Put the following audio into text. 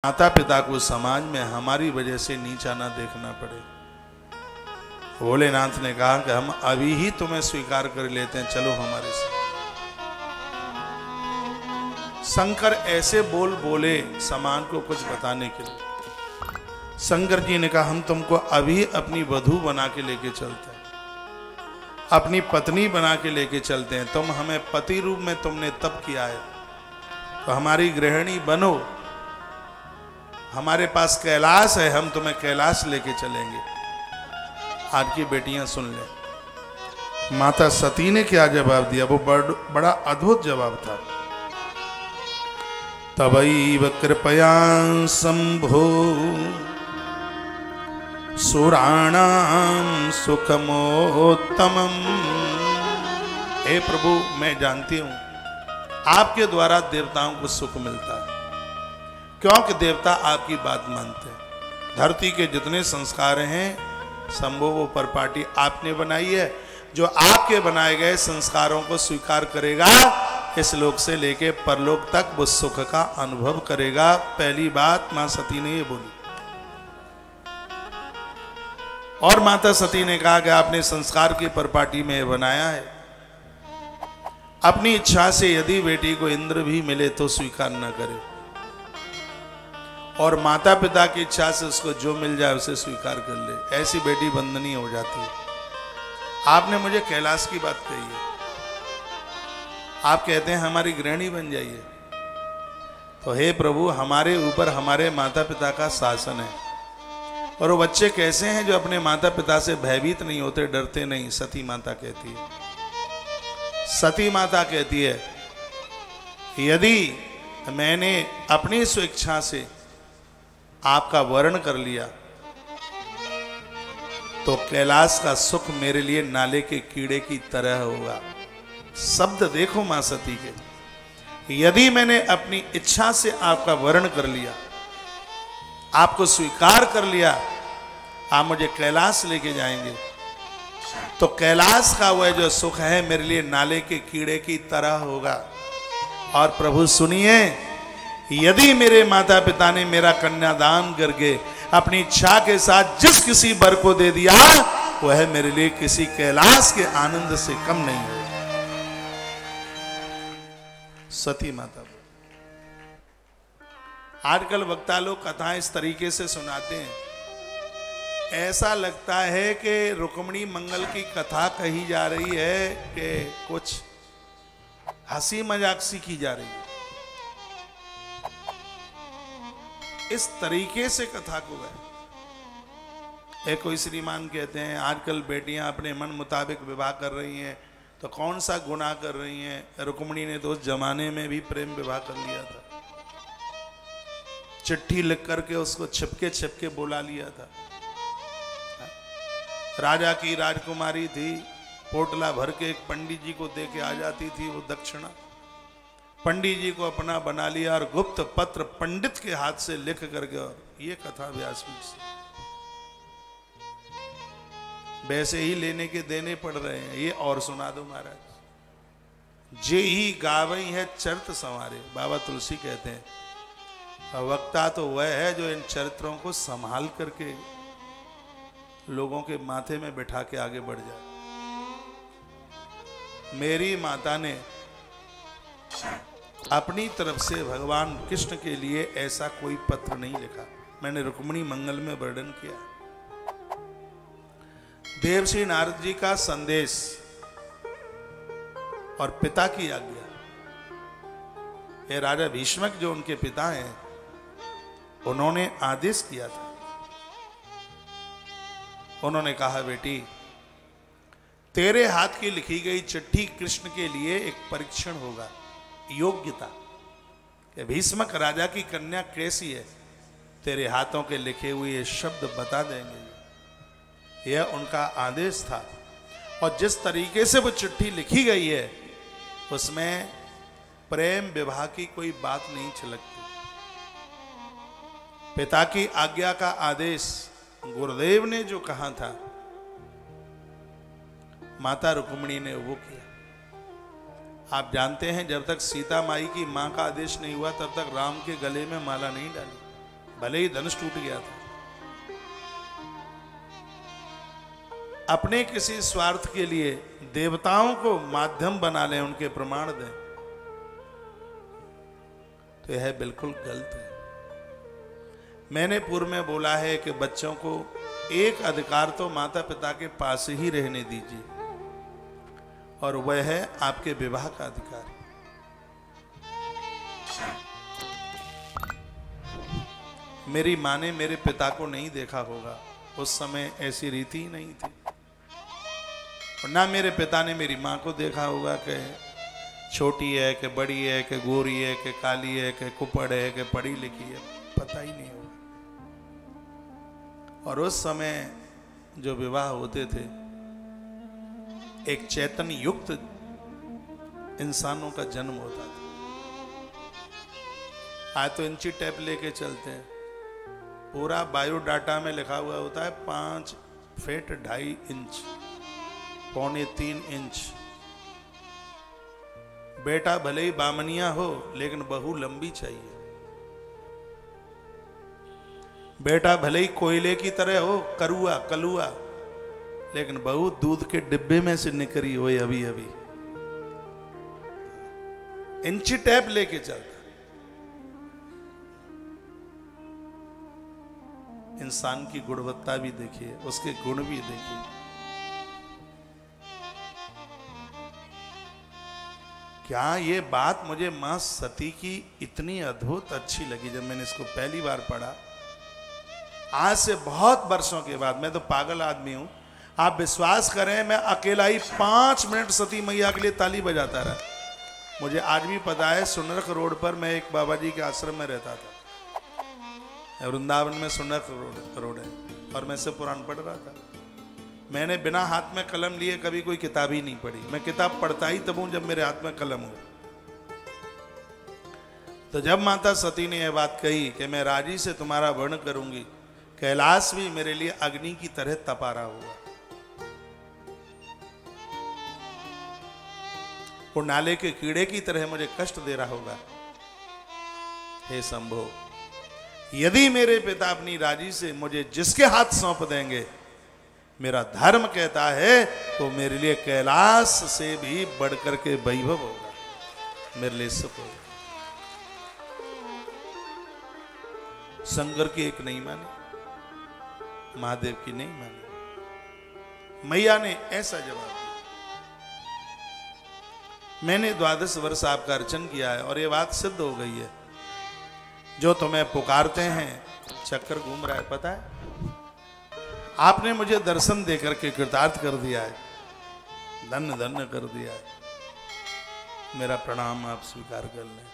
माता पिता को समाज में हमारी वजह से नीचा ना देखना पड़े। भोलेनाथ ने कहा कि हम अभी ही तुम्हें स्वीकार कर लेते हैं, चलो हमारे साथ। शंकर ऐसे बोले समाज को कुछ बताने के लिए। शंकर जी ने कहा हम तुमको अभी अपनी वधू बना के लेके चलते हैं, अपनी पत्नी बना के लेके चलते हैं। तुम हमें पति रूप में तुमने तप किया है तो हमारी गृहिणी बनो। हमारे पास कैलाश है, हम तुम्हें कैलाश लेके चलेंगे। आज की बेटियां सुन ले माता सती ने क्या जवाब दिया, वो बड़ा अद्भुत जवाब था। तवैव कृपया शंभो सुराणाम सुखमोत्तमम्। हे प्रभु, मैं जानती हूं आपके द्वारा देवताओं को सुख मिलता है, क्योंकि देवता आपकी बात मानते हैं। धरती के जितने संस्कार हैं संभव वो परपाटी आपने बनाई है। जो आपके बनाए गए संस्कारों को स्वीकार करेगा इस लोक से लेके परलोक तक वो सुख का अनुभव करेगा। पहली बात मां सती ने ये बोली। और माता सती ने कहा कि आपने संस्कार की परपाटी में बनाया है, अपनी इच्छा से यदि बेटी को इंद्र भी मिले तो स्वीकार न करे, और माता पिता की इच्छा से उसको जो मिल जाए उसे स्वीकार कर ले। ऐसी बेटी बंदनीय हो जाती है। आपने मुझे कैलाश की बात कही है, आप कहते हैं हमारी गृहिणी बन जाइए। तो हे प्रभु, हमारे ऊपर हमारे माता पिता का शासन है, और वो बच्चे कैसे हैं जो अपने माता पिता से भयभीत नहीं होते, डरते नहीं। सती माता कहती है, सती माता कहती है यदि मैंने अपनी स्वेच्छा से आपका वर्ण कर लिया तो कैलाश का सुख मेरे लिए नाले के कीड़े की तरह होगा। शब्द देखो मां सती के, यदि मैंने अपनी इच्छा से आपका वर्ण कर लिया, आपको स्वीकार कर लिया, आप मुझे कैलाश लेके जाएंगे तो कैलाश का वह जो सुख है मेरे लिए नाले के कीड़े की तरह होगा। और प्रभु सुनिए, यदि मेरे माता पिता ने मेरा कन्यादान करके अपनी इच्छा के साथ जिस किसी वर को दे दिया वह मेरे लिए किसी कैलाश के आनंद से कम नहीं है। सती माता। आजकल वक्ता लोग कथाएं इस तरीके से सुनाते हैं, ऐसा लगता है कि रुक्मिणी मंगल की कथा कही जा रही है कि कुछ हंसी मजाक सी की जा रही है। इस तरीके से कथा को गए। एक कोई श्रीमान कहते हैं आजकल बेटियां अपने मन मुताबिक विवाह कर रही हैं तो कौन सा गुनाह कर रही हैं। रुक्मिणी ने तो उस जमाने में भी प्रेम विवाह कर लिया था, चिट्ठी लिख करके उसको छिपके छिपके बुला लिया था। राजा की राजकुमारी थी, पोटला भर के एक पंडित जी को दे के आ जाती थी वो दक्षिणा। पंडित जी को अपना बना लिया और गुप्त पत्र पंडित के हाथ से लिख करके, और ये कथा व्यासपीठ से वैसे ही लेने के देने पड़ रहे हैं। ये और सुना दो महाराज। जे ही गावई है चरित्र संवारे, बाबा तुलसी कहते हैं वक्ता तो वह है जो इन चरित्रों को संभाल करके लोगों के माथे में बिठा के आगे बढ़ जाए। मेरी माता ने अपनी तरफ से भगवान कृष्ण के लिए ऐसा कोई पत्र नहीं लिखा। मैंने रुक्मिणी मंगल में वर्णन किया। देवर्षि नारद जी का संदेश और पिता की आज्ञा। ये राजा भीष्मक जो उनके पिता हैं उन्होंने आदेश किया था। उन्होंने कहा बेटी, तेरे हाथ की लिखी गई चिट्ठी कृष्ण के लिए एक परीक्षण होगा, योग्यता कि भीष्मक राजा की कन्या कैसी है, तेरे हाथों के लिखे हुए ये शब्द बता देंगे। यह उनका आदेश था। और जिस तरीके से वो चिट्ठी लिखी गई है उसमें प्रेम विवाह की कोई बात नहीं छलकती। पिता की आज्ञा का आदेश गुरुदेव ने जो कहा था माता रुक्मिणी ने वो किया। आप जानते हैं जब तक सीता माई की मां का आदेश नहीं हुआ तब तक राम के गले में माला नहीं डाली। भले ही धनुष टूट गया था, अपने किसी स्वार्थ के लिए देवताओं को माध्यम बना लें, उनके प्रमाण दें, तो यह बिल्कुल गलत है। मैंने पूर्व में बोला है कि बच्चों को एक अधिकार तो माता पिता के पास ही रहने दीजिए, और वह है आपके विवाह का अधिकार। मेरी माँ ने मेरे पिता को नहीं देखा होगा, उस समय ऐसी रीति ही नहीं थी, और ना मेरे पिता ने मेरी माँ को देखा होगा कि छोटी है कि बड़ी है कि गोरी है कि काली है कि कुपड़ है कि पढ़ी लिखी है, पता ही नहीं होगा। और उस समय जो विवाह होते थे, एक चैतन्य युक्त इंसानों का जन्म होता था। आज तो इंची टेप लेके चलते हैं, पूरा बायोडाटा में लिखा हुआ होता है 5 फीट 2.5 इंच, 2.25 इंच। बेटा भले ही बामनिया हो लेकिन बहू लंबी चाहिए। बेटा भले ही कोयले की तरह हो, करुआ कलुआ, लेकिन बहू दूध के डिब्बे में से निकली हो अभी अभी। इंची टैप लेके चलता। इंसान की गुणवत्ता भी देखिए, उसके गुण भी देखिए। क्या ये बात मुझे मां सती की इतनी अद्भुत अच्छी लगी जब मैंने इसको पहली बार पढ़ा, आज से बहुत वर्षों के बाद। मैं तो पागल आदमी हूं, आप विश्वास करें, मैं अकेला ही 5 मिनट सती मैया के लिए ताली बजाता रहा। मुझे आज भी पता है, सुनरख रोड पर मैं एक बाबा जी के आश्रम में रहता था, वृंदावन में सुनरख रोड है, और मैं से पुराण पढ़ रहा था। मैंने बिना हाथ में कलम लिए कभी कोई किताब ही नहीं पढ़ी। मैं किताब पढ़ता ही तब हूं जब मेरे हाथ में कलम हो। तो जब माता सती ने यह बात कही कि मैं राजी से तुम्हारा वर्ण करूंगी, कैलाश भी मेरे लिए अग्नि की तरह तपा रहा हुआ, वो नाले के कीड़े की तरह मुझे कष्ट दे रहा होगा। हे शंभो, यदि मेरे पिता अपनी राजी से मुझे जिसके हाथ सौंप देंगे, मेरा धर्म कहता है तो मेरे लिए कैलाश से भी बढ़कर के वैभव होगा, मेरे लिए सुख होगा। शंकर की एक नहीं मानी, महादेव की नहीं मानी। मैया ने ऐसा जवाब दिया। मैंने 12 वर्ष आपका अर्चन किया है और ये बात सिद्ध हो गई है, जो तुम्हें पुकारते हैं चक्कर घूम रहा है, पता है। आपने मुझे दर्शन देकर के कृतार्थ कर दिया है, धन्य धन्य कर दिया है। मेरा प्रणाम आप स्वीकार कर लें।